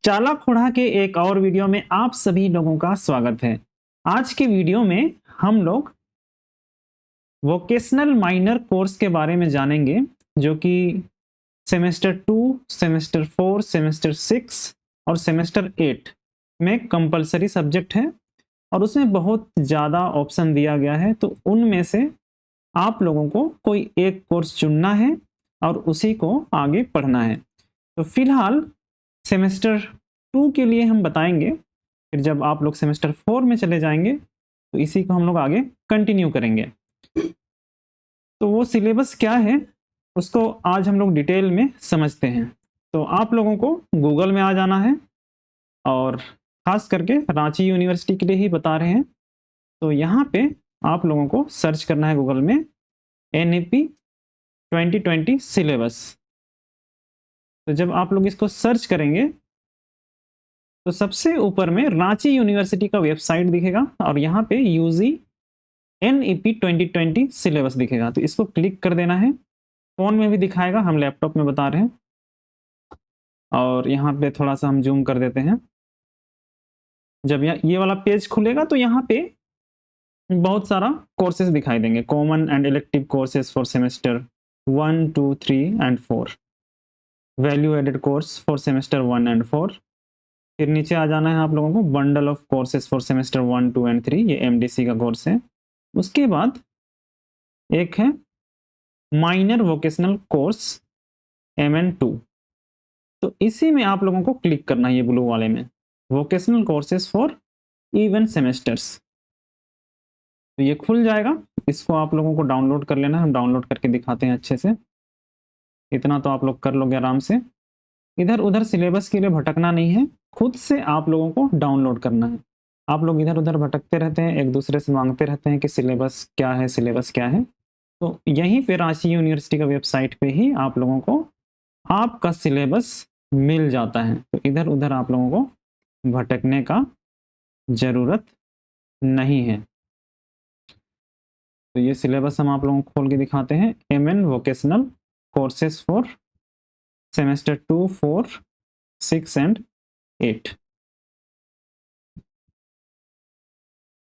चालाक खुड़ा के एक और वीडियो में आप सभी लोगों का स्वागत है। आज के वीडियो में हम लोग वोकेशनल माइनर कोर्स के बारे में जानेंगे, जो कि सेमेस्टर 2, सेमेस्टर 4, सेमेस्टर 6 और सेमेस्टर 8 में कंपलसरी सब्जेक्ट है और उसमें बहुत ज़्यादा ऑप्शन दिया गया है। तो उनमें से आप लोगों को कोई एक कोर्स चुनना है और उसी को आगे पढ़ना है। तो फिलहाल सेमेस्टर 2 के लिए हम बताएंगे, फिर जब आप लोग सेमेस्टर 4 में चले जाएंगे तो इसी को हम लोग आगे कंटिन्यू करेंगे। तो वो सिलेबस क्या है उसको आज हम लोग डिटेल में समझते हैं। तो आप लोगों को गूगल में आ जाना है और ख़ास करके रांची यूनिवर्सिटी के लिए ही बता रहे हैं। तो यहाँ पे आप लोगों को सर्च करना है गूगल में NEP 2020 सिलेबस। तो जब आप लोग इसको सर्च करेंगे तो सबसे ऊपर में रांची यूनिवर्सिटी का वेबसाइट दिखेगा और यहाँ पे UG NEP 2020 सिलेबस दिखेगा। तो इसको क्लिक कर देना है। फ़ोन में भी दिखाएगा, हम लैपटॉप में बता रहे हैं। और यहाँ पे थोड़ा सा हम जूम कर देते हैं। जब ये वाला पेज खुलेगा तो यहाँ पे बहुत सारा कोर्सेज दिखाई देंगे। Common and elective courses for semester 1, 2, 3 and 4। Value added course for semester 1 and 4। फिर नीचे आ जाना है आप लोगों को bundle of courses for semester 1, 2 and 3। ये MDC का कोर्स है। उसके बाद एक है माइनर वोकेशनल कोर्स MN2। तो इसी में आप लोगों को क्लिक करना है, ये ब्लू वाले में, vocational courses for even semesters. तो ये खुल जाएगा। इसको आप लोगों को डाउनलोड कर लेना है। हम डाउनलोड करके दिखाते हैं अच्छे से। इतना तो आप लोग कर लोगे आराम से। इधर उधर सिलेबस के लिए भटकना नहीं है, खुद से आप लोगों को डाउनलोड करना है। आप लोग इधर उधर भटकते रहते हैं, एक दूसरे से मांगते रहते हैं कि सिलेबस क्या है, सिलेबस क्या है। तो यहीं पे रांची यूनिवर्सिटी का वेबसाइट पे ही आप लोगों को आपका सिलेबस मिल जाता है। तो इधर उधर आप लोगों को भटकने का ज़रूरत नहीं है। तो ये सिलेबस हम आप लोगों को खोल के दिखाते हैं। MN vocational courses for semester 2, 4, 6 and 8।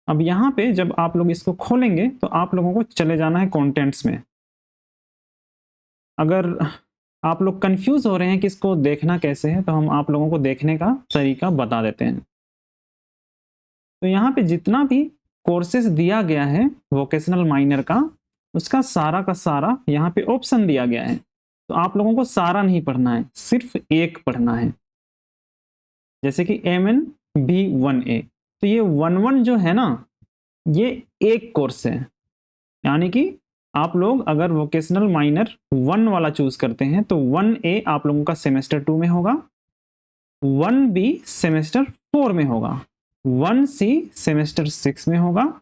अब यहाँ पे जब आप लोग इसको खोलेंगे तो आप लोगों को चले जाना है कंटेंट्स में। अगर आप लोग कंफ्यूज हो रहे हैं कि इसको देखना कैसे है, तो हम आप लोगों को देखने का तरीका बता देते हैं। तो यहाँ पे जितना भी कोर्सेज दिया गया है वोकेशनल माइनर का, उसका सारा का सारा यहाँ पे ऑप्शन दिया गया है। तो आप लोगों को सारा नहीं पढ़ना है, सिर्फ एक पढ़ना है। जैसे कि MNB1A। तो ये 1-1 जो है ना, ये एक कोर्स है। यानी कि आप लोग अगर वोकेशनल माइनर 1 वाला चूज करते हैं तो 1A आप लोगों का सेमेस्टर 2 में होगा, 1B सेमेस्टर 4 में होगा, 1C सेमेस्टर 6 में होगा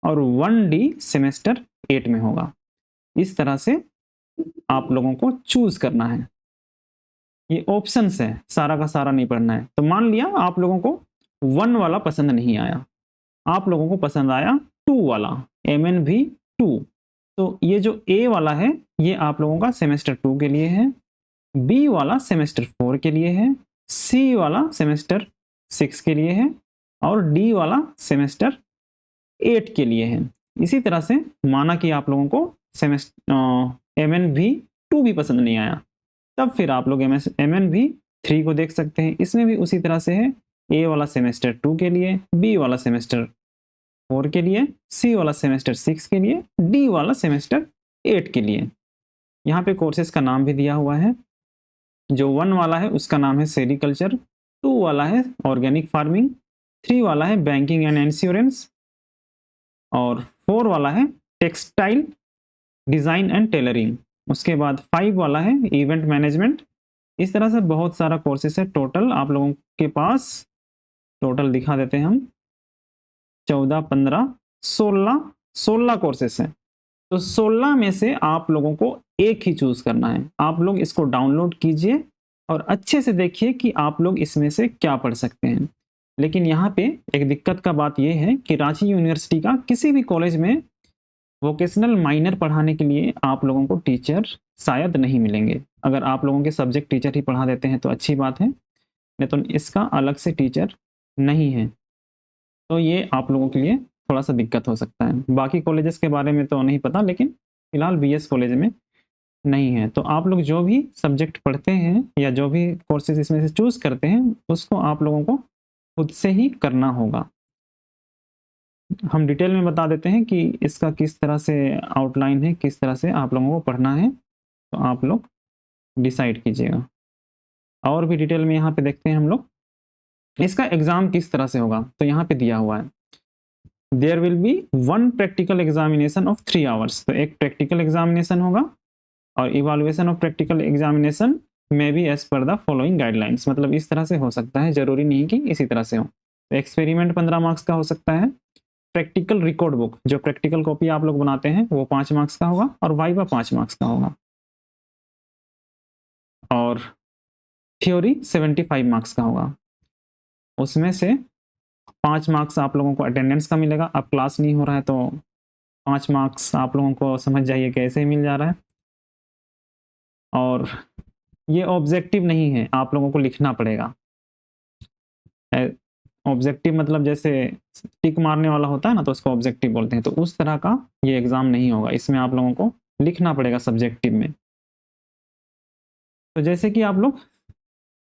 और 1D सेमेस्टर 8 में होगा। इस तरह से आप लोगों को चूज करना है। ये ऑप्शंस है, सारा का सारा नहीं पढ़ना है। तो मान लिया आप लोगों को 1 वाला पसंद नहीं आया, आप लोगों को पसंद आया 2 वाला, MNB2। तो ये जो A वाला है ये आप लोगों का सेमेस्टर 2 के लिए है, B वाला सेमेस्टर 4 के लिए है, C वाला सेमेस्टर 6 के लिए है और D वाला सेमेस्टर 8 के लिए है। इसी तरह से माना कि आप लोगों को MNB2 भी पसंद नहीं आया, तब फिर आप लोग MNB3 को देख सकते हैं। इसमें भी उसी तरह से है, A वाला सेमेस्टर 2 के लिए, B वाला सेमेस्टर 4 के लिए, C वाला सेमेस्टर 6 के लिए, D वाला सेमेस्टर 8 के लिए। यहाँ पे कोर्सेज का नाम भी दिया हुआ है। जो 1 वाला है उसका नाम है सेरिकल्चर, 2 वाला है ऑर्गेनिक फार्मिंग, 3 वाला है बैंकिंग एंड इंश्योरेंस और 4 वाला है टेक्सटाइल डिज़ाइन एंड टेलरिंग। उसके बाद 5 वाला है इवेंट मैनेजमेंट। इस तरह से बहुत सारा कोर्सेस है। टोटल आप लोगों के पास टोटल दिखा देते हैं हम, 14, 15, 16 कोर्सेस हैं। तो 16 में से आप लोगों को एक ही चूज करना है। आप लोग इसको डाउनलोड कीजिए और अच्छे से देखिए कि आप लोग इसमें से क्या पढ़ सकते हैं। लेकिन यहाँ पे एक दिक्कत का बात यह है कि रांची यूनिवर्सिटी का किसी भी कॉलेज में वोकेशनल माइनर पढ़ाने के लिए आप लोगों को टीचर शायद नहीं मिलेंगे। अगर आप लोगों के सब्जेक्ट टीचर ही पढ़ा देते हैं तो अच्छी बात है, नहीं तो इसका अलग से टीचर नहीं है। तो ये आप लोगों के लिए थोड़ा सा दिक्कत हो सकता है। बाकी कॉलेजेस के बारे में तो नहीं पता, लेकिन फिलहाल बीएस कॉलेज में नहीं है। तो आप लोग जो भी सब्जेक्ट पढ़ते हैं या जो भी कोर्सेज इसमें से चूज करते हैं, उसको आप लोगों को खुद से ही करना होगा। हम डिटेल में बता देते हैं कि इसका किस तरह से आउटलाइन है, किस तरह से आप लोगों को पढ़ना है, तो आप लोग डिसाइड कीजिएगा। और भी डिटेल में यहाँ पे देखते हैं हम लोग इसका एग्जाम किस तरह से होगा। तो यहाँ पे दिया हुआ है there will be 1 practical examination of 3 hours. तो एक प्रैक्टिकल एग्जामिनेशन होगा और इवालुएशन ऑफ प्रैक्टिकल एग्जामिनेशन में भी as per the following guidelines. मतलब इस तरह से हो सकता है, जरूरी नहीं कि इसी तरह से हो। तो एक्सपेरिमेंट 15 मार्क्स का हो सकता है। प्रैक्टिकल रिकॉर्ड बुक, जो प्रैक्टिकल कॉपी आप लोग बनाते हैं, वो 5 मार्क्स का होगा और वाइवा 5 मार्क्स का होगा। और थ्योरी 75 मार्क्स का होगा। उसमें से 5 मार्क्स आप लोगों को अटेंडेंस का मिलेगा। अब क्लास नहीं हो रहा है तो 5 मार्क्स आप लोगों को समझ जाइए कैसे मिल जा रहा है। और ये ऑब्जेक्टिव नहीं है, आप लोगों को लिखना पड़ेगा। ऑब्जेक्टिव मतलब जैसे टिक मारने वाला होता है ना, तो उसको ऑब्जेक्टिव बोलते हैं। तो उस तरह का ये एग्जाम नहीं होगा, इसमें आप लोगों को लिखना पड़ेगा सब्जेक्टिव में। तो जैसे कि आप लोग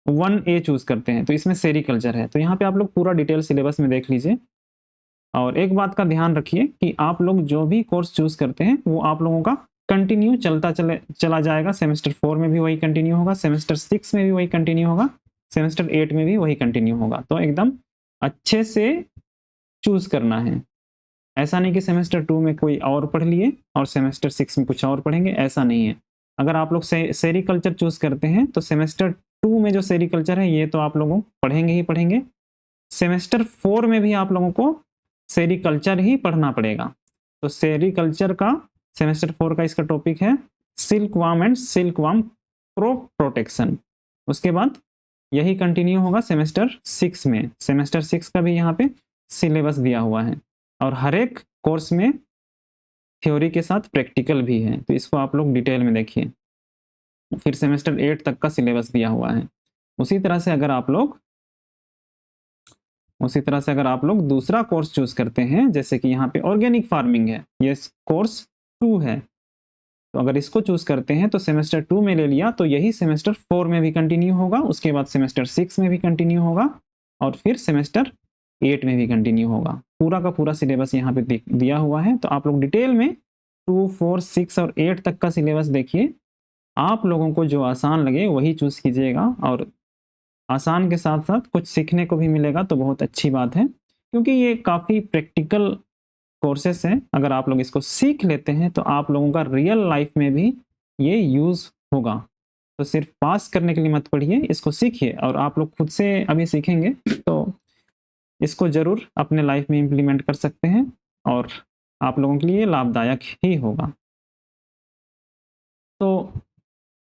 1A चूज करते हैं, तो इसमें सेरिकल्चर है। तो यहाँ पे आप लोग पूरा डिटेल सिलेबस में देख लीजिए। और एक बात का ध्यान रखिए कि आप लोग जो भी कोर्स चूज करते हैं, वो आप लोगों का कंटिन्यू चला जाएगा। सेमेस्टर 4 में भी वही कंटिन्यू होगा, सेमेस्टर 6 में भी वही कंटिन्यू होगा, सेमेस्टर 8 में भी वही कंटिन्यू होगा। तो एकदम अच्छे से चूज करना है। ऐसा नहीं कि सेमेस्टर 2 में कोई और पढ़ लिए और सेमेस्टर 6 में कुछ और पढ़ेंगे, ऐसा नहीं है। अगर आप लोग सेरिकल्चर चूज करते हैं, तो सेमेस्टर 2 में जो सेरिकल्चर है, ये तो आप लोगों पढ़ेंगे ही पढ़ेंगे। सेमेस्टर 4 में भी आप लोगों को सेरिकल्चर ही पढ़ना पड़ेगा। तो सेरिकल्चर का सेमेस्टर 4 का इसका टॉपिक है silkworm and silkworm crop protection. उसके बाद यही कंटिन्यू होगा सेमेस्टर 6 में। सेमेस्टर 6 का भी यहाँ पे सिलेबस दिया हुआ है और हर एक कोर्स में थ्योरी के साथ प्रैक्टिकल भी है। तो इसको आप लोग डिटेल में देखिए। फिर सेमेस्टर 8 तक का सिलेबस दिया हुआ है। उसी तरह से अगर आप लोग दूसरा कोर्स चूज करते हैं, जैसे कि यहाँ पे ऑर्गेनिक फार्मिंग है, ये कोर्स 2 है, तो अगर इसको चूज करते हैं तो सेमेस्टर 2 में ले लिया, तो यही सेमेस्टर 4 में भी कंटिन्यू होगा, उसके बाद सेमेस्टर 6 में भी कंटिन्यू होगा और फिर सेमेस्टर 8 में भी कंटिन्यू होगा। पूरा का पूरा सिलेबस यहाँ पे दिया हुआ है। तो आप लोग डिटेल में 2, 4, 6 और 8 तक का सिलेबस देखिए। आप लोगों को जो आसान लगे वही चूज कीजिएगा, और आसान के साथ साथ कुछ सीखने को भी मिलेगा, तो बहुत अच्छी बात है, क्योंकि ये काफ़ी प्रैक्टिकल कोर्सेस हैं। अगर आप लोग इसको सीख लेते हैं तो आप लोगों का रियल लाइफ में भी ये यूज़ होगा। तो सिर्फ पास करने के लिए मत पढ़िए, इसको सीखिए। और आप लोग खुद से अभी सीखेंगे तो इसको ज़रूर अपने लाइफ में इम्प्लीमेंट कर सकते हैं और आप लोगों के लिए लाभदायक ही होगा। तो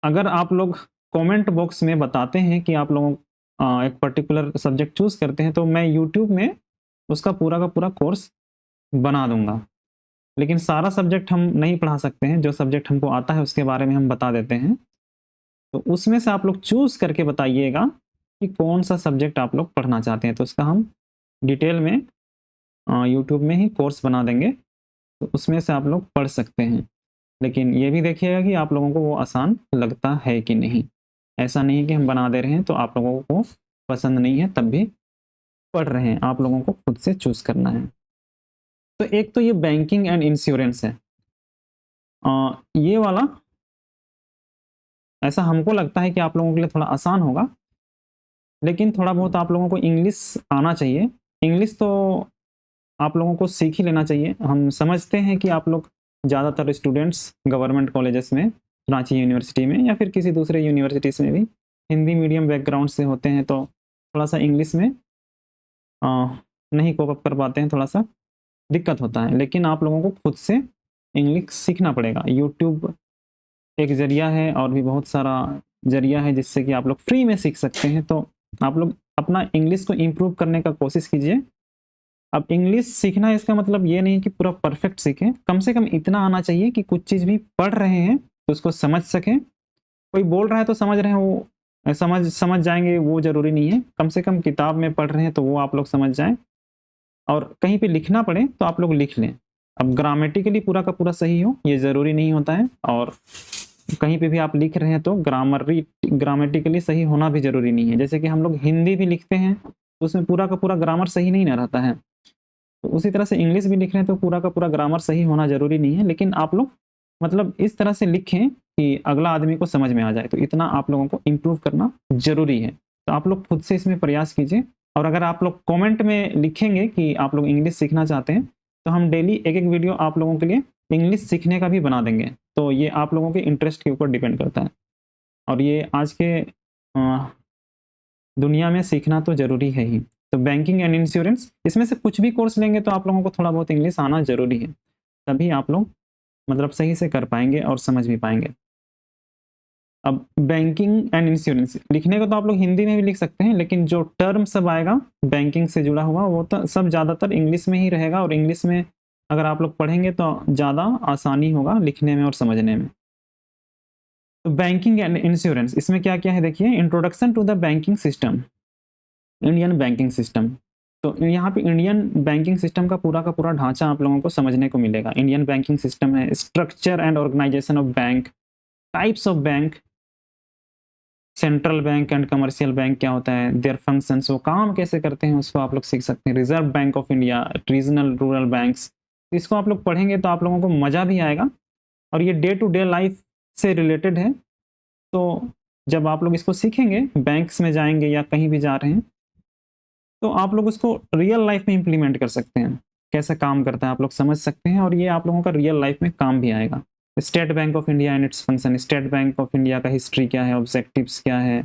अगर आप लोग कमेंट बॉक्स में बताते हैं कि आप लोग एक पर्टिकुलर सब्जेक्ट चूज करते हैं, तो मैं यूट्यूब में उसका पूरा का पूरा कोर्स बना दूंगा। लेकिन सारा सब्जेक्ट हम नहीं पढ़ा सकते हैं, जो सब्जेक्ट हमको आता है उसके बारे में हम बता देते हैं। तो उसमें से आप लोग चूज करके बताइएगा कि कौन सा सब्जेक्ट आप लोग पढ़ना चाहते हैं, तो उसका हम डिटेल में यूट्यूब में ही कोर्स बना देंगे, तो उसमें से आप लोग पढ़ सकते हैं। लेकिन ये भी देखिएगा कि आप लोगों को वो आसान लगता है कि नहीं। ऐसा नहीं कि हम बना दे रहे हैं तो आप लोगों को पसंद नहीं है तब भी पढ़ रहे हैं, आप लोगों को खुद से चूज करना है। तो एक तो ये बैंकिंग एंड इंश्योरेंस है, ये वाला ऐसा हमको लगता है कि आप लोगों के लिए थोड़ा आसान होगा, लेकिन थोड़ा बहुत आप लोगों को इंग्लिश आना चाहिए। इंग्लिश तो आप लोगों को सीख ही लेना चाहिए। हम समझते हैं कि आप लोग ज़्यादातर स्टूडेंट्स गवर्नमेंट कॉलेजेस में, रांची यूनिवर्सिटी में या फिर किसी दूसरे यूनिवर्सिटीज़ में भी हिंदी मीडियम बैकग्राउंड से होते हैं, तो थोड़ा सा इंग्लिश में नहीं कोप अप कर पाते हैं, थोड़ा सा दिक्कत होता है। लेकिन आप लोगों को खुद से इंग्लिश सीखना पड़ेगा। यूट्यूब एक ज़रिया है और भी बहुत सारा ज़रिया है जिससे कि आप लोग फ्री में सीख सकते हैं। तो आप लोग अपना इंग्लिश को इम्प्रूव करने का कोशिश कीजिए। अब इंग्लिश सीखना इसका मतलब ये नहीं कि पूरा परफेक्ट सीखें, कम से कम इतना आना चाहिए कि कुछ चीज़ भी पढ़ रहे हैं तो उसको समझ सकें। कोई बोल रहा है तो समझ रहे हैं, वो समझ जाएंगे वो ज़रूरी नहीं है, कम से कम किताब में पढ़ रहे हैं तो वो आप लोग समझ जाएँ, और कहीं पे लिखना पड़े तो आप लोग लिख लें। अब ग्रामेटिकली पूरा का पूरा सही हो ये ज़रूरी नहीं होता है, और कहीं पे भी आप लिख रहे हैं तो ग्रामेटिकली सही होना भी ज़रूरी नहीं है। जैसे कि हम लोग हिंदी भी लिखते हैं तो उसमें पूरा का पूरा ग्रामर सही नहीं ना रहता है, तो उसी तरह से इंग्लिश भी लिख रहे हैं तो पूरा का पूरा ग्रामर सही होना ज़रूरी नहीं है, लेकिन आप लोग मतलब इस तरह से लिखें कि अगला आदमी को समझ में आ जाए, तो इतना आप लोगों को इम्प्रूव करना ज़रूरी है। तो आप लोग खुद से इसमें प्रयास कीजिए, और अगर आप लोग कमेंट में लिखेंगे कि आप लोग इंग्लिश सीखना चाहते हैं तो हम डेली एक-एक वीडियो आप लोगों के लिए इंग्लिश सीखने का भी बना देंगे। तो ये आप लोगों के इंटरेस्ट के ऊपर डिपेंड करता है, और ये आज के दुनिया में सीखना तो ज़रूरी है ही। तो बैंकिंग एंड इंश्योरेंस, इसमें से कुछ भी कोर्स लेंगे तो आप लोगों को थोड़ा बहुत इंग्लिश आना ज़रूरी है, तभी आप लोग मतलब सही से कर पाएंगे और समझ भी पाएंगे। अब बैंकिंग एंड इंश्योरेंस लिखने को तो आप लोग हिंदी में भी लिख सकते हैं, लेकिन जो टर्म सब आएगा बैंकिंग से जुड़ा हुआ वो तो सब ज़्यादातर इंग्लिश में ही रहेगा, और इंग्लिश में अगर आप लोग पढ़ेंगे तो ज़्यादा आसानी होगा लिखने में और समझने में। तो बैंकिंग एंड इंश्योरेंस इसमें क्या क्या है देखिए, introduction to the banking system, Indian banking system. तो यहाँ पे इंडियन बैंकिंग सिस्टम का पूरा ढांचा आप लोगों को समझने को मिलेगा। इंडियन बैंकिंग सिस्टम है, structure and organisation of bank, types of bank, central bank and commercial bank क्या होता है, देयर फंक्शंस, वो काम कैसे करते हैं उसको आप लोग सीख सकते हैं। Reserve bank of India, regional rural banks, इसको आप लोग पढ़ेंगे तो आप लोगों को मज़ा भी आएगा, और ये डे टू डे लाइफ से रिलेटेड है। तो जब आप लोग इसको सीखेंगे, बैंक्स में जाएंगे या कहीं भी जा रहे हैं, तो आप लोग उसको रियल लाइफ में इम्प्लीमेंट कर सकते हैं, कैसे काम करता है आप लोग समझ सकते हैं, और ये आप लोगों का रियल लाइफ में काम भी आएगा। State bank of India and its function, state bank of India का हिस्ट्री क्या है, ऑब्जेक्टिव्स क्या है,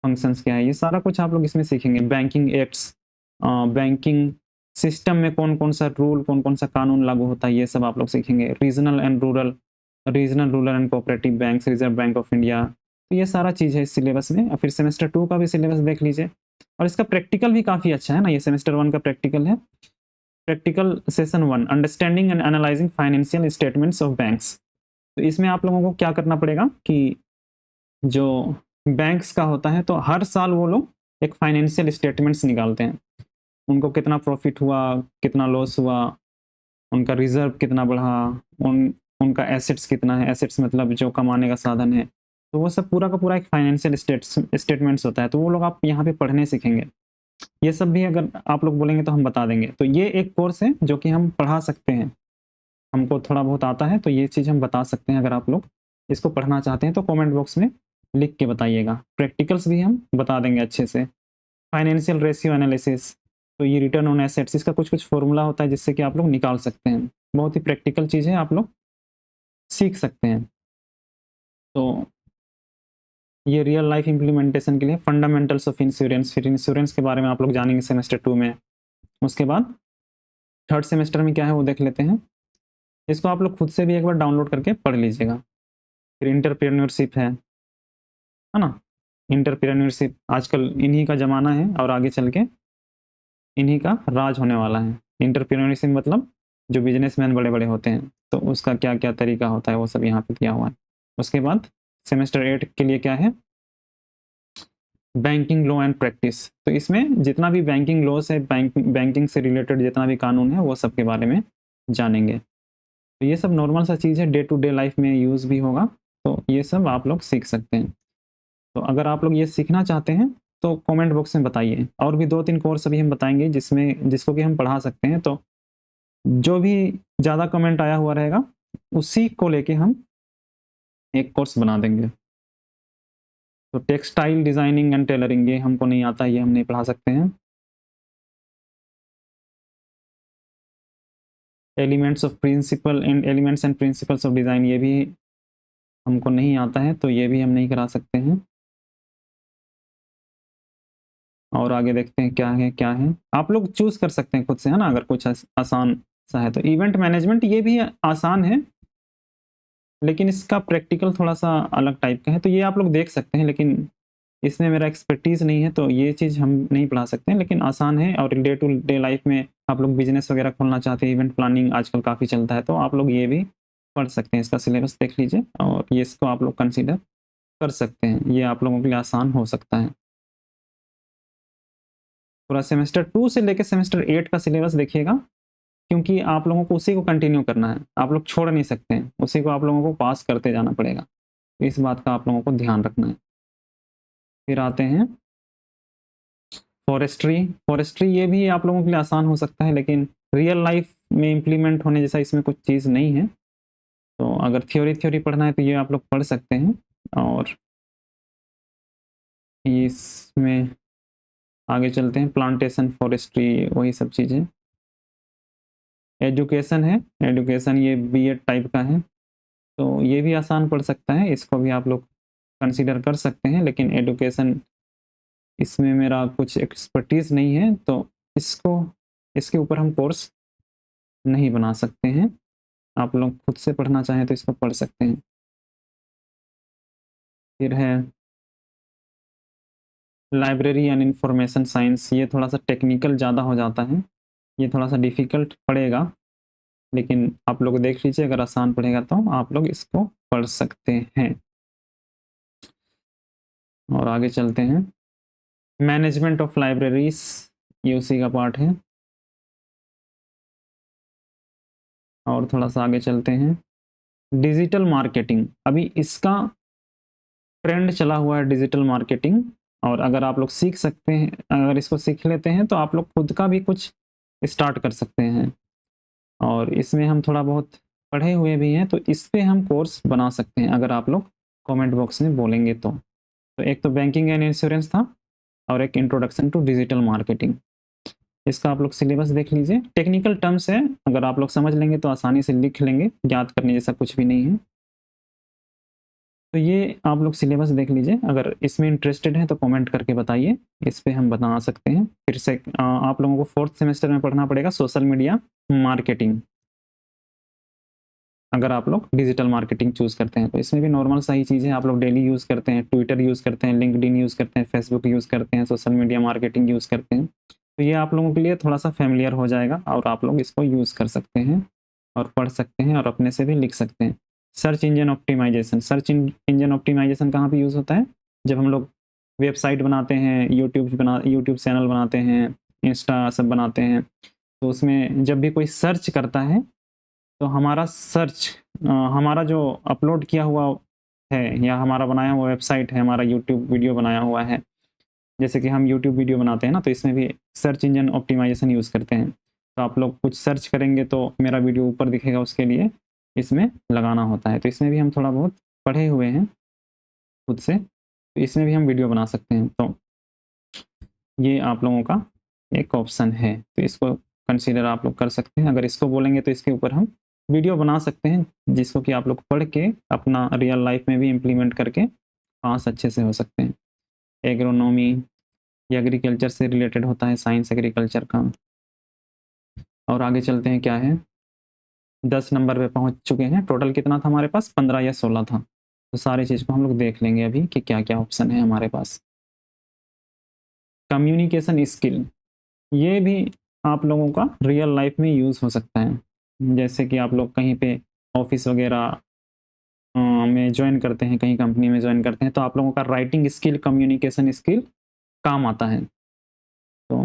फंक्शंस क्या है, ये सारा कुछ आप लोग इसमें सीखेंगे। बैंकिंग एक्ट्स, बैंकिंग सिस्टम में कौन कौन सा रूल, कौन कौन सा कानून लागू होता है, ये सब आप लोग सीखेंगे। Regional rural and cooperative banks, reserve bank of India, तो ये सारा चीज़ है इस सिलेबस में। और फिर सेमेस्टर 2 का भी सिलेबस देख लीजिए, और इसका प्रैक्टिकल भी काफ़ी अच्छा है ना, ये सेमेस्टर 1 का प्रैक्टिकल है। Practical session 1, understanding and analysing financial statements of banks. तो इसमें आप लोगों को क्या करना पड़ेगा कि जो बैंक्स का होता है तो हर साल वो लोग एक फाइनेंशियल स्टेटमेंट्स निकालते हैं, उनको कितना प्रॉफिट हुआ, कितना लॉस हुआ, उनका रिजर्व कितना बढ़ा, उनका एसेट्स कितना है, एसेट्स मतलब जो कमाने का साधन है, तो वो सब पूरा का पूरा एक फाइनेंशियल स्टेटमेंट्स होता है। तो वो लोग आप यहाँ पे पढ़ने सीखेंगे, ये सब भी अगर आप लोग बोलेंगे तो हम बता देंगे। तो ये एक कोर्स है जो कि हम पढ़ा सकते हैं, हमको थोड़ा बहुत आता है तो ये चीज़ हम बता सकते हैं। अगर आप लोग इसको पढ़ना चाहते हैं तो कमेंट बॉक्स में लिख के बताइएगा। प्रैक्टिकल्स भी हम बता देंगे अच्छे से। फाइनेंशियल रेशियो एनालिसिस, तो ये रिटर्न ऑन एसेट्स, इसका कुछ कुछ फॉर्मूला होता है जिससे कि आप लोग निकाल सकते हैं। बहुत ही प्रैक्टिकल चीज़ है, आप लोग सीख सकते हैं। तो ये रियल लाइफ इम्प्लीमेंटेशन के लिए फंडामेंटल्स ऑफ इंश्योरेंस, फिर इंश्योरेंस के बारे में आप लोग जानेंगे सेमेस्टर 2 में। उसके बाद थर्ड सेमेस्टर में क्या है वो देख लेते हैं। इसको आप लोग खुद से भी एक बार डाउनलोड करके पढ़ लीजिएगा। फिर इंटरप्रेन्योरशिप है ना, इंटरप्रेन्योरशिप आजकल इन्हीं का ज़माना है और आगे चल के इन्हीं का राज होने वाला है। इंटरप्रेन्योरशिप मतलब जो बिजनेसमैन बड़े बड़े होते हैं तो उसका क्या क्या तरीका होता है वो सब यहाँ पे किया हुआ है। उसके बाद सेमेस्टर 8 के लिए क्या है, बैंकिंग लॉ एंड प्रैक्टिस। तो इसमें जितना भी बैंकिंग लॉस है, बैंकिंग से रिलेटेड जितना भी कानून है वो सब के बारे में जानेंगे। तो ये सब नॉर्मल सा चीज़ है, डे टू डे लाइफ में यूज़ भी होगा, तो ये सब आप लोग सीख सकते हैं। तो अगर आप लोग ये सीखना चाहते हैं तो कमेंट बॉक्स में बताइए। और भी 2-3 कोर्स अभी हम बताएंगे जिसको कि हम पढ़ा सकते हैं। तो जो भी ज़्यादा कमेंट आया हुआ रहेगा उसी को लेके हम एक कोर्स बना देंगे। तो टेक्सटाइल डिज़ाइनिंग एंड टेलरिंग, ये हमको नहीं आता, ये हम नहीं पढ़ा सकते हैं। Elements and principles of design, ये भी हमको नहीं आता है तो ये भी हम नहीं करा सकते हैं। और आगे देखते हैं क्या है, आप लोग चूज़ कर सकते हैं खुद से, है ना। अगर कुछ आसान सा है तो इवेंट मैनेजमेंट, ये भी आसान है लेकिन इसका प्रैक्टिकल थोड़ा सा अलग टाइप का है, तो ये आप लोग देख सकते हैं, लेकिन इसमें मेरा एक्सपर्टीज़ नहीं है तो ये चीज़ हम नहीं पढ़ा सकते हैं, लेकिन आसान है। और डे टू डे लाइफ में आप लोग बिजनेस वगैरह खोलना चाहते हैं, इवेंट प्लानिंग आजकल काफ़ी चलता है, तो आप लोग ये भी पढ़ सकते हैं। इसका सिलेबस देख लीजिए और ये इसको आप लोग कंसीडर कर सकते हैं, ये आप लोगों के लिए आसान हो सकता है। पूरा सेमेस्टर 2 से लेकर सेमेस्टर 8 का सिलेबस देखिएगा, क्योंकि आप लोगों को उसी को कंटिन्यू करना है, आप लोग छोड़ नहीं सकते हैं, उसी को आप लोगों को पास करते जाना पड़ेगा, तो इस बात का आप लोगों को ध्यान रखना है। फिर आते हैं फॉरेस्ट्री। फॉरेस्ट्री ये भी आप लोगों के लिए आसान हो सकता है, लेकिन रियल लाइफ में इम्प्लीमेंट होने जैसा इसमें कुछ चीज़ नहीं है, तो अगर थ्योरी पढ़ना है तो ये आप लोग पढ़ सकते हैं। और इसमें आगे चलते हैं, प्लांटेशन फॉरेस्ट्री वही सब चीज़ें। एजुकेशन है, एजुकेशन ये बीएड टाइप का है, तो ये भी आसान पड़ सकता है, इसको भी आप लोग कंसीडर कर सकते हैं, लेकिन एजुकेशन इसमें मेरा कुछ एक्सपर्टीज़ नहीं है, तो इसके ऊपर हम कोर्स नहीं बना सकते हैं। आप लोग खुद से पढ़ना चाहें तो इसको पढ़ सकते हैं। फिर है लाइब्रेरी एंड इंफॉर्मेशन साइंस, ये थोड़ा सा टेक्निकल ज़्यादा हो जाता है, ये थोड़ा सा डिफ़िकल्ट पड़ेगा, लेकिन आप लोग देख लीजिए, अगर आसान पड़ेगा तो आप लोग इसको पढ़ सकते हैं। और आगे चलते हैं, मैनेजमेंट ऑफ लाइब्रेरीज, ये उसी का पार्ट है। और थोड़ा सा आगे चलते हैं, डिजिटल मार्केटिंग, अभी इसका ट्रेंड चला हुआ है डिजिटल मार्केटिंग, और अगर आप लोग सीख सकते हैं, अगर इसको सीख लेते हैं तो आप लोग खुद का भी कुछ स्टार्ट कर सकते हैं, और इसमें हम थोड़ा बहुत पढ़े हुए भी हैं, तो इस पे हम कोर्स बना सकते हैं, अगर आप लोग कमेंट बॉक्स में बोलेंगे तो एक तो बैंकिंग एंड इंश्योरेंस था, और एक इंट्रोडक्शन टू डिजिटल मार्केटिंग, इसका आप लोग सिलेबस देख लीजिए। टेक्निकल टर्म्स है, अगर आप लोग समझ लेंगे तो आसानी से लिख लेंगे, याद करने जैसा कुछ भी नहीं है। तो ये आप लोग सिलेबस देख लीजिए, अगर इसमें इंटरेस्टेड हैं तो कमेंट करके बताइए, इस पे हम बता सकते हैं। फिर से आप लोगों को 4th सेमेस्टर में पढ़ना पड़ेगा सोशल मीडिया मार्केटिंग, अगर आप लोग डिजिटल मार्केटिंग चूज़ करते हैं तो इसमें भी नॉर्मल सही चीज़ है, आप लोग डेली यूज़ करते हैं, ट्विटर यूज़ करते हैं, लिंक्डइन यूज़ करते हैं, फेसबुक यूज़ करते हैं, सोशल मीडिया मार्केटिंग यूज़ करते हैं, तो ये आप लोगों के लिए थोड़ा सा फेमिलियर हो जाएगा, और आप लोग इसको यूज़ कर सकते हैं और पढ़ सकते हैं और अपने से भी लिख सकते हैं। Search engine optimisation, search engine optimisation कहाँ पे यूज़ होता है, जब हम लोग वेबसाइट बनाते हैं, यूट्यूब चैनल बनाते हैं, इंस्टा सब बनाते हैं, तो उसमें जब भी कोई सर्च करता है तो हमारा सर्च हमारा जो अपलोड किया हुआ है या हमारा बनाया हुआ वेबसाइट है, हमारा यूट्यूब वीडियो बनाया हुआ है, जैसे कि हम यूट्यूब वीडियो बनाते हैं ना, तो इसमें भी सर्च इंजन ऑप्टिमाइजेशन यूज़ करते हैं, तो आप लोग कुछ सर्च करेंगे तो मेरा वीडियो ऊपर दिखेगा, उसके लिए इसमें लगाना होता है, तो इसमें भी हम थोड़ा बहुत पढ़े हुए हैं खुद से, तो इसमें भी हम वीडियो बना सकते हैं, तो ये आप लोगों का एक ऑप्शन है, तो इसको कंसीडर आप लोग कर सकते हैं। अगर इसको बोलेंगे तो इसके ऊपर हम वीडियो बना सकते हैं, जिसको कि आप लोग पढ़ के अपना रियल लाइफ में भी इम्प्लीमेंट करके पास अच्छे से हो सकते हैं। एग्रोनॉमी, ये एग्रीकल्चर से रिलेटेड होता है, साइंस एग्रीकल्चर का। और आगे चलते हैं, क्या है, 10 नंबर पे पहुंच चुके हैं, टोटल कितना था हमारे पास, 15 या 16 था, तो सारी चीज़ को हम लोग देख लेंगे अभी कि क्या क्या ऑप्शन है हमारे पास। कम्युनिकेशन स्किल, ये भी आप लोगों का रियल लाइफ में यूज़ हो सकता है, जैसे कि आप लोग कहीं पे ऑफिस वगैरह में ज्वाइन करते हैं, कहीं कंपनी में ज्वाइन करते हैं, तो आप लोगों का राइटिंग स्किल, कम्युनिकेशन स्किल काम आता है, तो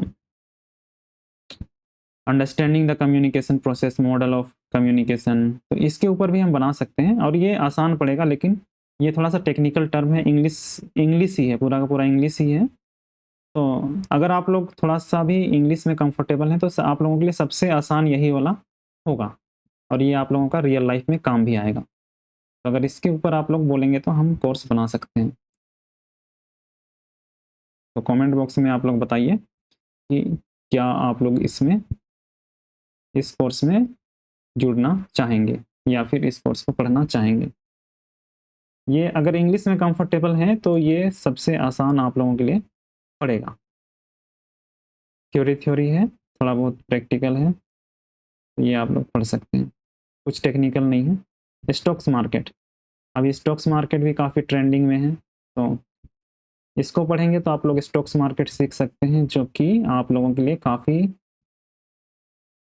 understanding the communication process, model of communication, तो इसके ऊपर भी हम बना सकते हैं, और ये आसान पड़ेगा, लेकिन ये थोड़ा सा टेक्निकल टर्म है, इंग्लिश ही है, पूरा का पूरा इंग्लिश ही है, तो अगर आप लोग थोड़ा सा भी इंग्लिश में कंफर्टेबल हैं तो आप लोगों के लिए सबसे आसान यही वाला होगा, और ये आप लोगों का रियल लाइफ में काम भी आएगा, तो अगर इसके ऊपर आप लोग बोलेंगे तो हम कोर्स बना सकते हैं। तो कमेंट बॉक्स में आप लोग बताइए कि क्या आप लोग इस कोर्स में जुड़ना चाहेंगे या फिर इस कोर्स को पढ़ना चाहेंगे। ये अगर इंग्लिश में कंफर्टेबल हैं तो ये सबसे आसान आप लोगों के लिए पड़ेगा। थ्योरी है, थोड़ा बहुत प्रैक्टिकल है, तो ये आप लोग पढ़ सकते हैं, कुछ टेक्निकल नहीं है। स्टॉक्स मार्केट, अभी स्टॉक्स मार्केट भी काफ़ी ट्रेंडिंग में है, तो इसको पढ़ेंगे तो आप लोग स्टॉक्स मार्केट सीख सकते हैं, जो कि आप लोगों के लिए काफ़ी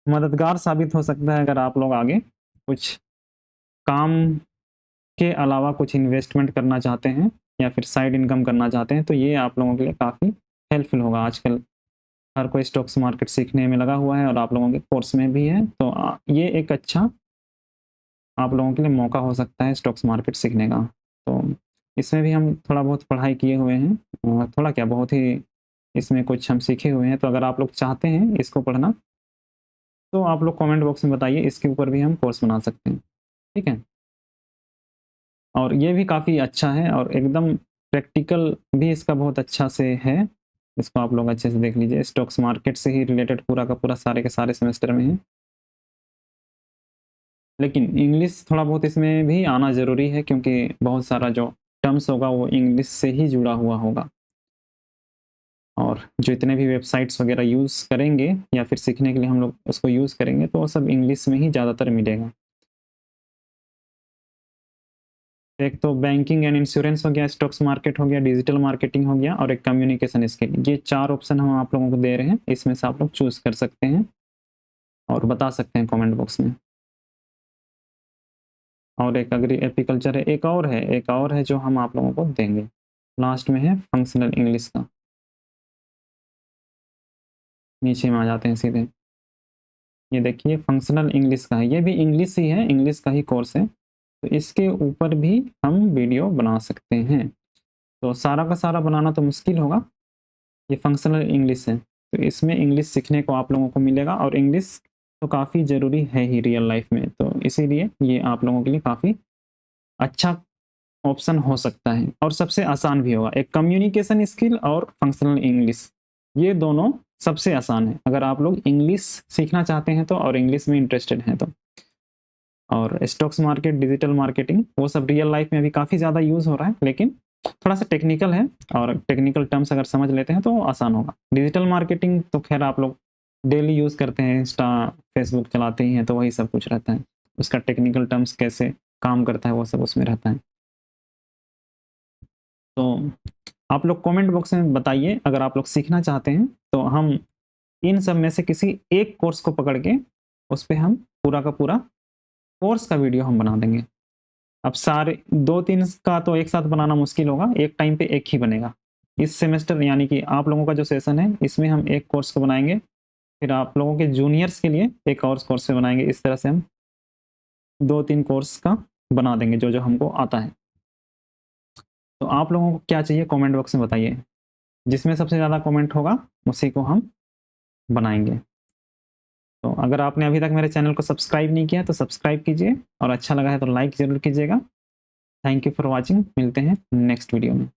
मददगार साबित हो सकता है, अगर आप लोग आगे कुछ काम के अलावा कुछ इन्वेस्टमेंट करना चाहते हैं या फिर साइड इनकम करना चाहते हैं तो ये आप लोगों के लिए काफ़ी हेल्पफुल होगा। आजकल हर कोई स्टॉक्स मार्केट सीखने में लगा हुआ है और आप लोगों के कोर्स में भी है, तो ये एक अच्छा आप लोगों के लिए मौका हो सकता है स्टॉक्स मार्केट सीखने का। तो इसमें भी हम थोड़ा बहुत पढ़ाई किए हुए हैं, थोड़ा क्या बहुत ही इसमें कुछ हम सीखे हुए हैं। तो अगर आप लोग चाहते हैं इसको पढ़ना तो आप लोग कमेंट बॉक्स में बताइए, इसके ऊपर भी हम कोर्स बना सकते हैं, ठीक है। और ये भी काफ़ी अच्छा है और एकदम प्रैक्टिकल भी इसका बहुत अच्छा से है। इसको आप लोग अच्छे से देख लीजिए, स्टॉक्स मार्केट से ही रिलेटेड पूरा का पूरा सारे के सारे सेमेस्टर में है। लेकिन इंग्लिश थोड़ा बहुत इसमें भी आना ज़रूरी है क्योंकि बहुत सारा जो टर्म्स होगा वो इंग्लिश से ही जुड़ा हुआ होगा। और जो इतने भी वेबसाइट्स वगैरह यूज़ करेंगे या फिर सीखने के लिए हम लोग उसको यूज़ करेंगे तो वो सब इंग्लिश में ही ज़्यादातर मिलेगा। एक तो बैंकिंग एंड इंश्योरेंस हो गया, स्टॉक्स मार्केट हो गया, डिजिटल मार्केटिंग हो गया और एक कम्युनिकेशन स्किल। ये 4 ऑप्शन हम आप लोगों को दे रहे हैं, इसमें से आप लोग चूज़ कर सकते हैं और बता सकते हैं कमेंट बॉक्स में। और एक एग्रीकल्चर है, एक और है जो हम आप लोगों को देंगे। लास्ट में है फंक्शनल इंग्लिश का। नीचे में आ जाते हैं सीधे। ये देखिए फंक्शनल इंग्लिश का है, ये भी इंग्लिश ही है, इंग्लिश का ही कोर्स है। तो इसके ऊपर भी हम वीडियो बना सकते हैं। तो सारा का सारा बनाना तो मुश्किल होगा। ये फंक्शनल इंग्लिश है, तो इसमें इंग्लिश सीखने को आप लोगों को मिलेगा और इंग्लिश तो काफ़ी ज़रूरी है ही रियल लाइफ में। तो इसीलिए ये आप लोगों के लिए काफ़ी अच्छा ऑप्शन हो सकता है और सबसे आसान भी होगा। एक कम्युनिकेशन स्किल और फंक्शनल इंग्लिश, ये दोनों सबसे आसान है अगर आप लोग इंग्लिश सीखना चाहते हैं तो और इंग्लिश में इंटरेस्टेड हैं तो। और स्टॉक्स मार्केट, डिजिटल मार्केटिंग वो सब रियल लाइफ में अभी काफ़ी ज़्यादा यूज़ हो रहा है, लेकिन थोड़ा सा टेक्निकल है और टेक्निकल टर्म्स अगर समझ लेते हैं तो आसान होगा। डिजिटल मार्केटिंग तो खैर आप लोग डेली यूज़ करते हैं, इंस्टा फेसबुक चलाते ही हैं तो वही सब कुछ रहता है। उसका टेक्निकल टर्म्स कैसे काम करता है वो सब उसमें रहता है। तो आप लोग कमेंट बॉक्स में बताइए, अगर आप लोग सीखना चाहते हैं तो हम इन सब में से किसी एक कोर्स को पकड़ के उस पे हम पूरा का पूरा कोर्स का वीडियो हम बना देंगे। अब सारे 2-3 का तो एक साथ बनाना मुश्किल होगा, एक टाइम पे एक ही बनेगा। इस सेमेस्टर यानी कि आप लोगों का जो सेशन है इसमें हम एक कोर्स को बनाएँगे, फिर आप लोगों के जूनियर्स के लिए एक और कोर्स पे बनाएँगे। इस तरह से हम 2-3 कोर्स का बना देंगे जो हमको आता है। तो आप लोगों को क्या चाहिए कमेंट बॉक्स में बताइए। जिसमें सबसे ज़्यादा कमेंट होगा उसी को हम बनाएँगे। तो अगर आपने अभी तक मेरे चैनल को सब्सक्राइब नहीं किया तो सब्सक्राइब कीजिए और अच्छा लगा है तो लाइक ज़रूर कीजिएगा। थैंक यू फॉर वॉचिंग, मिलते हैं नेक्स्ट वीडियो में।